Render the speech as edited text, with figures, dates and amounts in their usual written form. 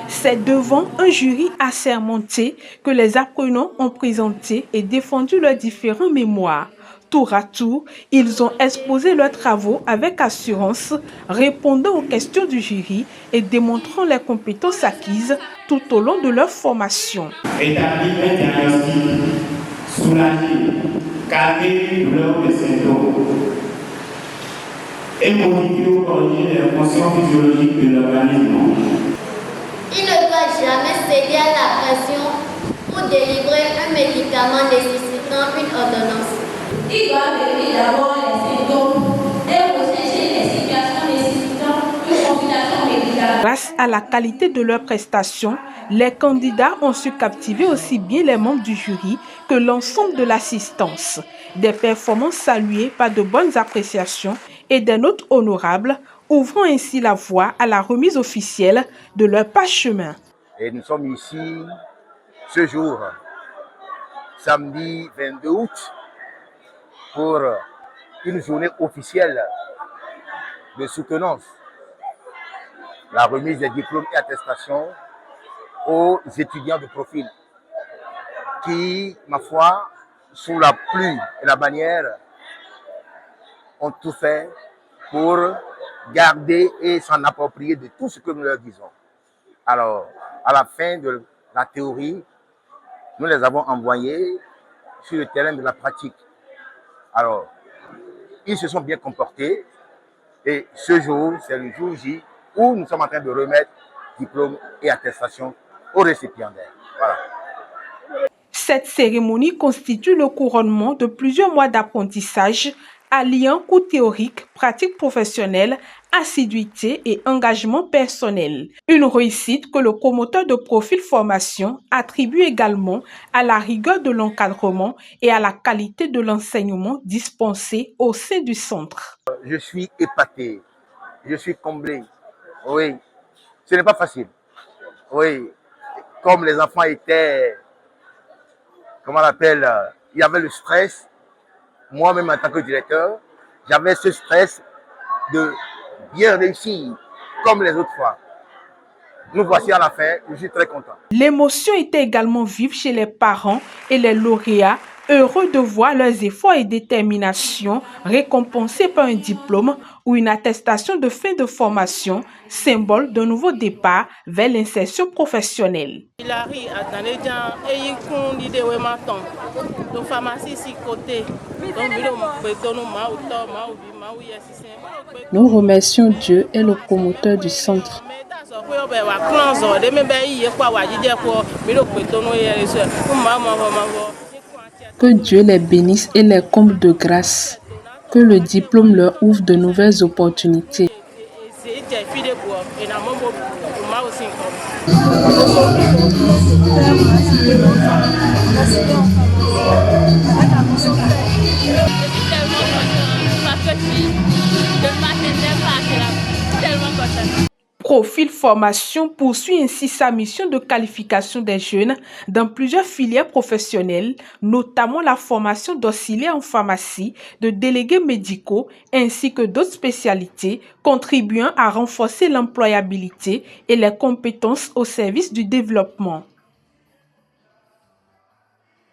C'est devant un jury assermenté que les apprenants ont présenté et défendu leurs différents mémoires. Tour à tour, ils ont exposé leurs travaux avec assurance, répondant aux questions du jury et démontrant les compétences acquises tout au long de leur formation. Établir un diagnostic, soulager, calmer une douleur de symptômes et modifier ou corriger les fonctions physiologiques de l'organisme. Il ne doit jamais céder à la pression pour délivrer un médicament nécessitant une ordonnance. Il doit vérifier d'abord les symptômes et rechercher les situations nécessitant une consultation médicale. Grâce à la qualité de leurs prestations, les candidats ont su captiver aussi bien les membres du jury que l'ensemble de l'assistance. Des performances saluées par de bonnes appréciations et des notes honorables, ouvrant ainsi la voie à la remise officielle de leur parchemin. Et nous sommes ici ce jour, samedi 22 août, pour une journée officielle de soutenance, la remise des diplômes et attestations aux étudiants de profil qui, ma foi, sous la pluie et la bannière, ont tout fait pour garder et s'en approprier de tout ce que nous leur disons. Alors, à la fin de la théorie, nous les avons envoyés sur le terrain de la pratique. Alors, ils se sont bien comportés et ce jour, c'est le jour J où nous sommes en train de remettre diplômes et attestations aux récipiendaires. Voilà. Cette cérémonie constitue le couronnement de plusieurs mois d'apprentissage, alliant cours théoriques, pratiques professionnelles, assiduité et engagement personnel. Une réussite que le promoteur de profil formation attribue également à la rigueur de l'encadrement et à la qualité de l'enseignement dispensé au sein du centre. Je suis épaté, je suis comblé. Oui, ce n'est pas facile. Oui, comme les enfants étaient, comment on l'appelle, il y avait le stress. Moi-même, en tant que directeur, j'avais ce stress de bien réussir comme les autres fois. Nous voici à la fin, je suis très content. L'émotion était également vive chez les parents et les lauréats, heureux de voir leurs efforts et détermination récompensés par un diplôme ou une attestation de fin de formation, symbole d'un nouveau départ vers l'insertion professionnelle. Nous remercions Dieu et le promoteur du centre. Que Dieu les bénisse et les comble de grâce. Que le diplôme leur ouvre de nouvelles opportunités. Profil Formation poursuit ainsi sa mission de qualification des jeunes dans plusieurs filières professionnelles, notamment la formation d'auxiliaires en pharmacie, de délégués médicaux, ainsi que d'autres spécialités, contribuant à renforcer l'employabilité et les compétences au service du développement.